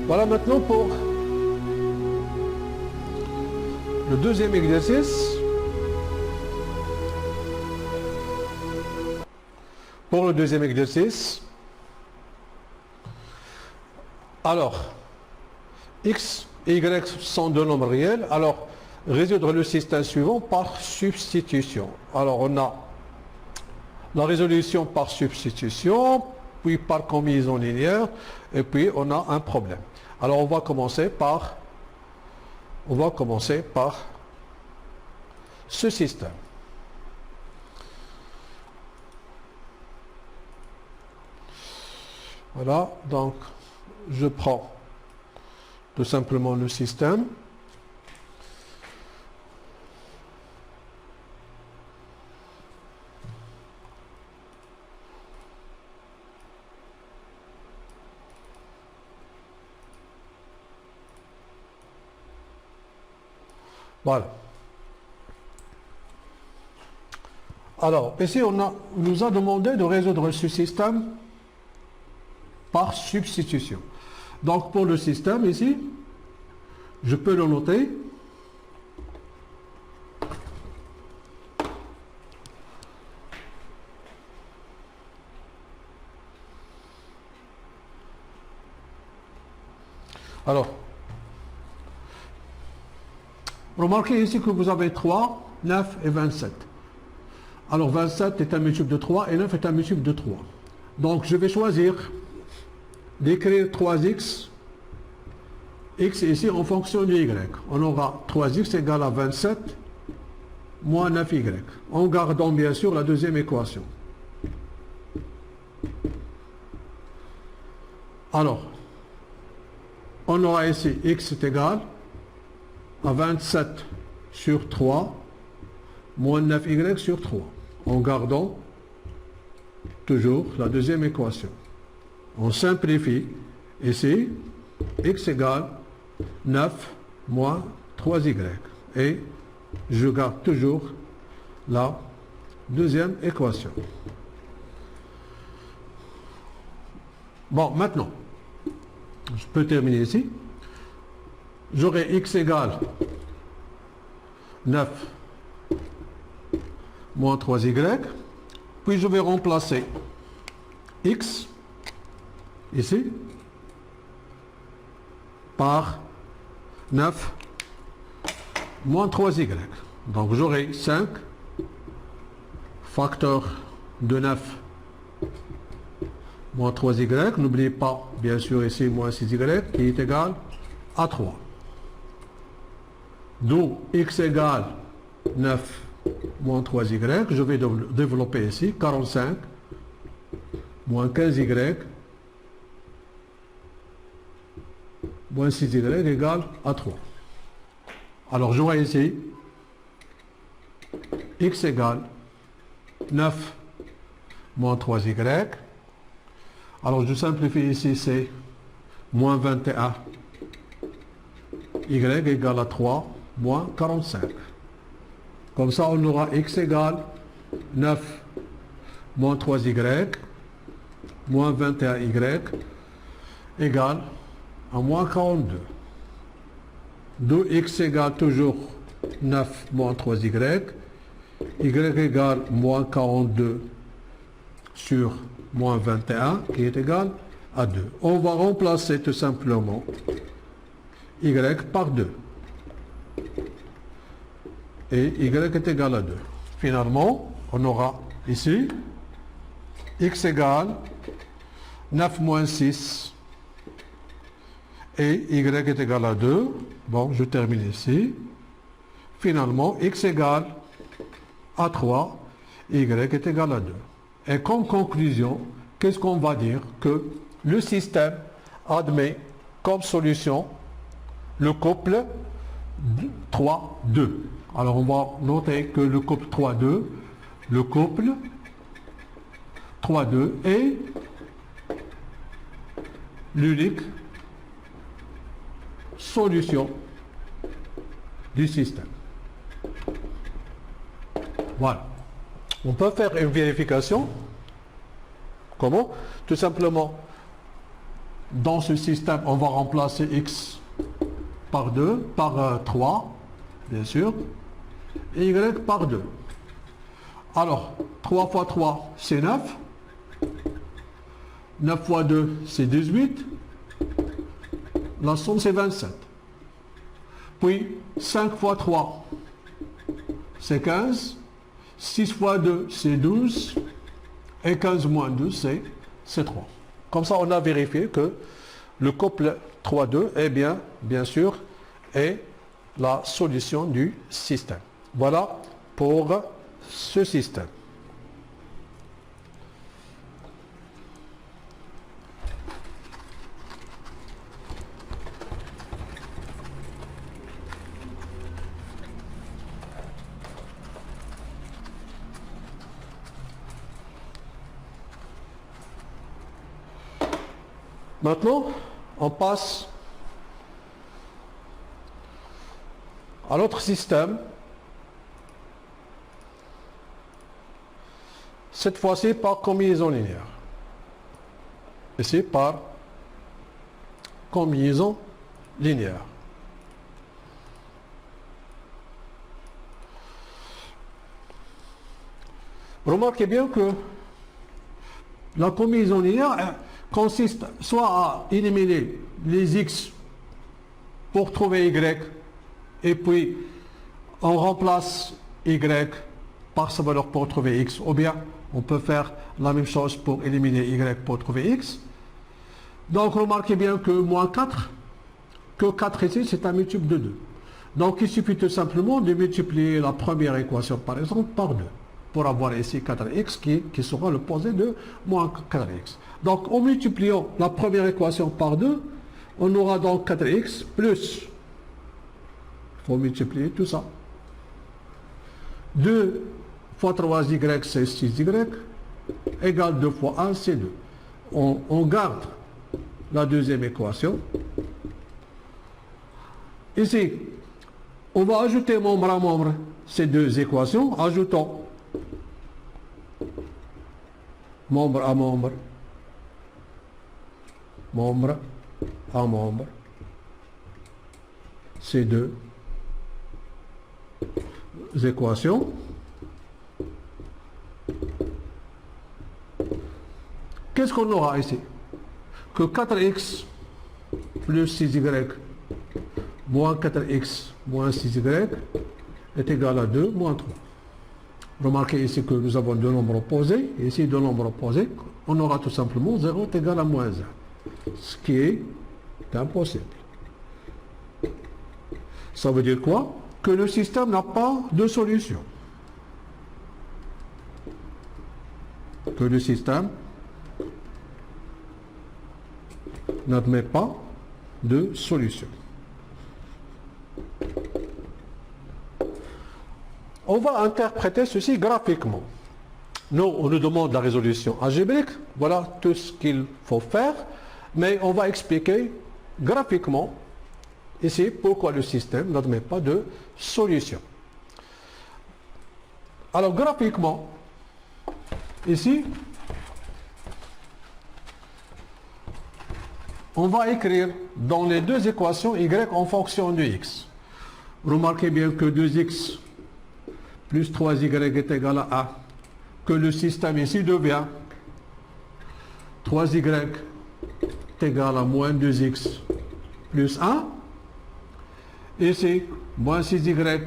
Voilà maintenant pour le deuxième exercice. Pour le deuxième exercice, alors, x et y sont deux nombres réels. Alors, résoudre le système suivant par substitution. Alors, on a la résolution par substitution, puis par combinaison linéaire, et puis on a un problème. Alors, on va commencer par ce système. Voilà, donc je prends tout simplement le système. Voilà. Alors, ici, on nous a demandé de résoudre ce système par substitution. Donc, pour le système, ici, je peux le noter. Alors, remarquez ici que vous avez 3, 9 et 27. Alors, 27 est un multiple de 3 et 9 est un multiple de 3. Donc, je vais choisir d'écrire 3x, x ici en fonction de y. On aura 3x égale à 27 moins 9y, en gardant bien sûr la deuxième équation. Alors, on aura ici x est égal à 27 sur 3 moins 9y sur 3, en gardant toujours la deuxième équation. On simplifie ici, x égale 9 moins 3y. Et je garde toujours la deuxième équation. Bon, maintenant, je peux terminer ici. J'aurai x égale 9 moins 3y. Puis je vais remplacer x ici par 9 moins 3y. Donc j'aurai 5 facteur de 9 moins 3y. N'oubliez pas, bien sûr, ici moins 6y qui est égal à 3. D'où x égale 9 moins 3y. Je vais développer ici 45 moins 15y moins 6y égale à 3. Alors j'aurai ici x égale 9 moins 3y. Alors je simplifie ici, c'est moins 21 y égale à 3 moins 45. Comme ça on aura x égale 9 moins 3y moins 21y égale à moins 42. D'où x égale toujours 9 moins 3y, y égale moins 42 sur moins 21 qui est égal à 2. On va remplacer tout simplement y par 2. Et y est égal à 2. Finalement, on aura ici x égale 9 moins 6 et y est égal à 2. Bon, je termine ici. Finalement, x égale à 3, y est égal à 2. Et comme conclusion, qu'est-ce qu'on va dire? Que le système admet comme solution le couple 3, 2. Alors on va noter que le couple 3, 2, le couple 3, 2 est l'unique solution du système. Voilà. On peut faire une vérification. Comment? Tout simplement, dans ce système, on va remplacer x par 2, par 3, bien sûr, et y par 2. Alors, 3 fois 3, c'est 9. 9 fois 2, c'est 18. La somme, c'est 27. Puis, 5 fois 3, c'est 15. 6 fois 2, c'est 12. Et 15 moins 12, c'est 3. Comme ça, on a vérifié que le couple 3-2 est bien sûr, est la solution du système. Voilà pour ce système. Maintenant, on passe à l'autre système. Cette fois-ci par combinaison linéaire. Ici par combinaison linéaire. Remarquez bien que la combinaison linéaire consiste soit à éliminer les x pour trouver y, et puis on remplace y par sa valeur pour trouver x, ou bien on peut faire la même chose pour éliminer y pour trouver x. Donc remarquez bien que moins 4, que 4 ici c'est un multiple de 2. Donc il suffit tout simplement de multiplier la première équation par exemple par 2, pour avoir ici 4x qui sera le posé de moins 4x. Donc en multipliant la première équation par 2, on aura donc 4x plus, il faut multiplier tout ça, 2 fois 3y c'est 6y, égale 2 fois 1 c'est 2. On garde la deuxième équation. Ici, on va ajouter membre à membre ces deux équations, ajoutons membre à membre, membre à membre, ces deux équations. Qu'est-ce qu'on aura ici? Que 4x plus 6y moins 4x moins 6y est égal à 2 moins 3. Remarquez ici que nous avons deux nombres opposés, et ici deux nombres opposés, on aura tout simplement 0 est égal à moins 1, ce qui est impossible. Ça veut dire quoi? Que le système n'a pas de solution. Que le système n'admet pas de solution. On va interpréter ceci graphiquement. Nous, on nous demande la résolution algébrique. Voilà tout ce qu'il faut faire. Mais on va expliquer graphiquement ici pourquoi le système n'admet pas de solution. Alors graphiquement, ici, on va écrire dans les deux équations y en fonction de x. Remarquez bien que 2x plus 3y est égal à 1, que le système ici devient 3y est égal à moins 2x plus 1, ici moins 6y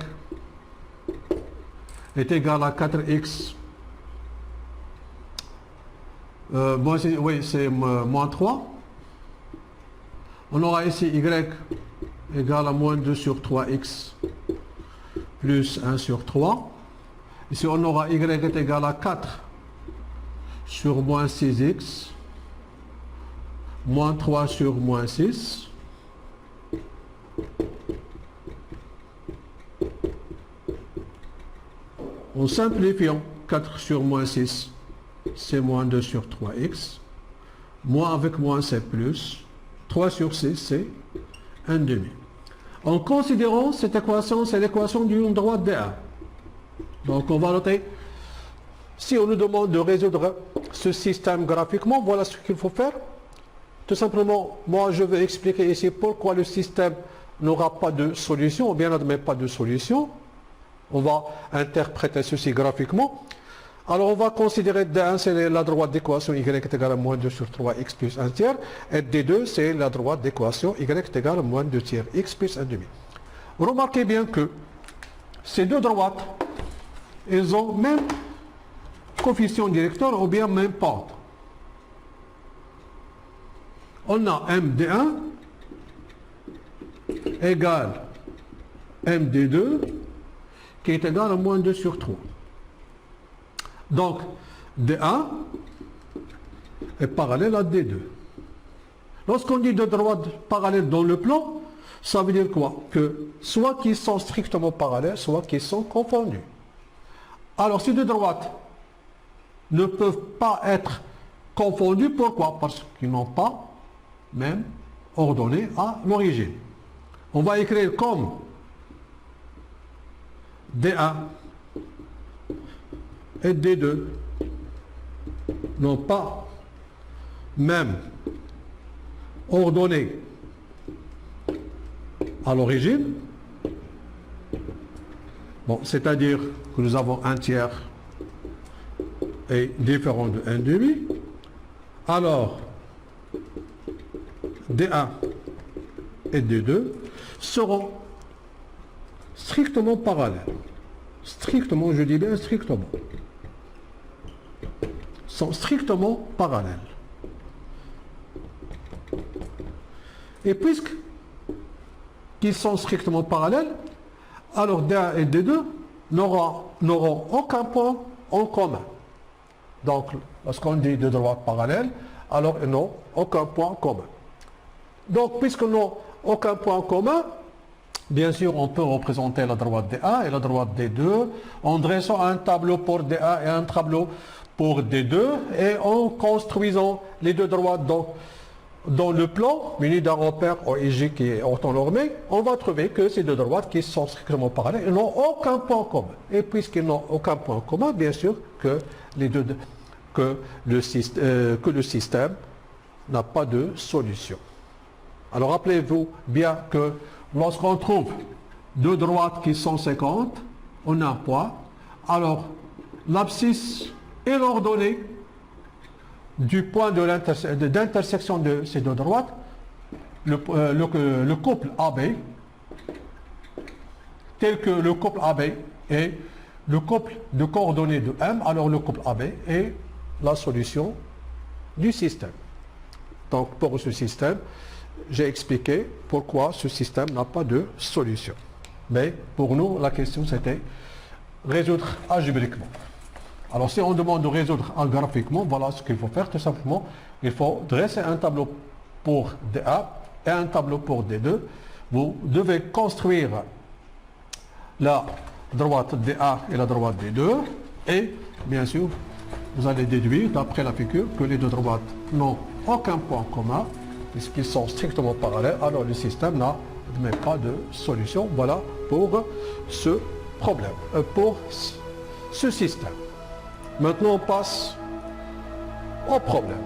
est égal à 4x, oui c'est moins 3, on aura ici y égal à moins 2 sur 3x plus 1 sur 3. Ici, on aura y est égal à 4 sur moins 6x, moins 3 sur moins 6. En simplifiant, 4 sur moins 6, c'est moins 2 sur 3x. Moins avec moins, c'est plus. 3 sur 6, c'est 1 demi. En considérant cette équation, c'est l'équation d'une droite D1. Donc on va noter, si on nous demande de résoudre ce système graphiquement, voilà ce qu'il faut faire. Tout simplement, moi je vais expliquer ici pourquoi le système n'aura pas de solution, ou bien n'admet pas de solution. On va interpréter ceci graphiquement. Alors on va considérer D1 c'est la droite d'équation y est égale à moins 2 sur 3x plus 1 tiers, et D2 c'est la droite d'équation y est égale à moins 2 tiers x plus 1 demi. Remarquez bien que ces deux droites, elles ont même coefficient directeur ou bien même pente. On a MD1 égale MD2 qui est égal à moins 2 sur 3. Donc, D1 est parallèle à D2. Lorsqu'on dit deux droites parallèles dans le plan, ça veut dire quoi? Que soit qu'ils sont strictement parallèles, soit qu'ils sont confondus. Alors, ces deux droites ne peuvent pas être confondues. Pourquoi? Parce qu'ils n'ont pas même ordonnées à l'origine. On va écrire comme D1 et D2 n'ont pas même ordonnées à l'origine. Bon, c'est-à-dire que nous avons un tiers est différent de 1 demi. Alors, D1 et D2 seront strictement parallèles. Strictement, je dis bien strictement. Sont strictement parallèles. Et puisqu'ils sont strictement parallèles, alors D1 et D2 n'auront aucun point en commun. Donc, lorsqu'on dit deux droites parallèles, alors ils n'ont aucun point commun. Donc, puisqu'ils n'ont aucun point commun, bien sûr, on peut représenter la droite D1 et la droite D2 en dressant un tableau pour D1 et un tableau pour D2 et en construisant les deux droites dans le plan muni d'un repère OIJ qui est orthonormé, on va trouver que ces deux droites qui sont strictement parallèles n'ont aucun point commun. Et puisqu'ils n'ont aucun point commun, bien sûr que le système n'a pas de solution. Alors rappelez-vous bien que lorsqu'on trouve deux droites qui sont 50, on a un point. Alors l'abscisse est l'ordonnée du point d'intersection de ces deux droites, le couple AB, tel que le couple AB est le couple de coordonnées de M, alors le couple AB est la solution du système. Donc pour ce système, j'ai expliqué pourquoi ce système n'a pas de solution. Mais pour nous, la question c'était résoudre algébriquement. Alors si on demande de résoudre graphiquement, voilà ce qu'il faut faire. Tout simplement, il faut dresser un tableau pour D1 et un tableau pour D2. Vous devez construire la droite D1 et la droite D2. Et bien sûr, vous allez déduire d'après la figure que les deux droites n'ont aucun point commun puisqu'ils sont strictement parallèles. Alors le système n'admet pas de solution. Voilà pour ce problème, pour ce système. Maintenant, on passe au problème.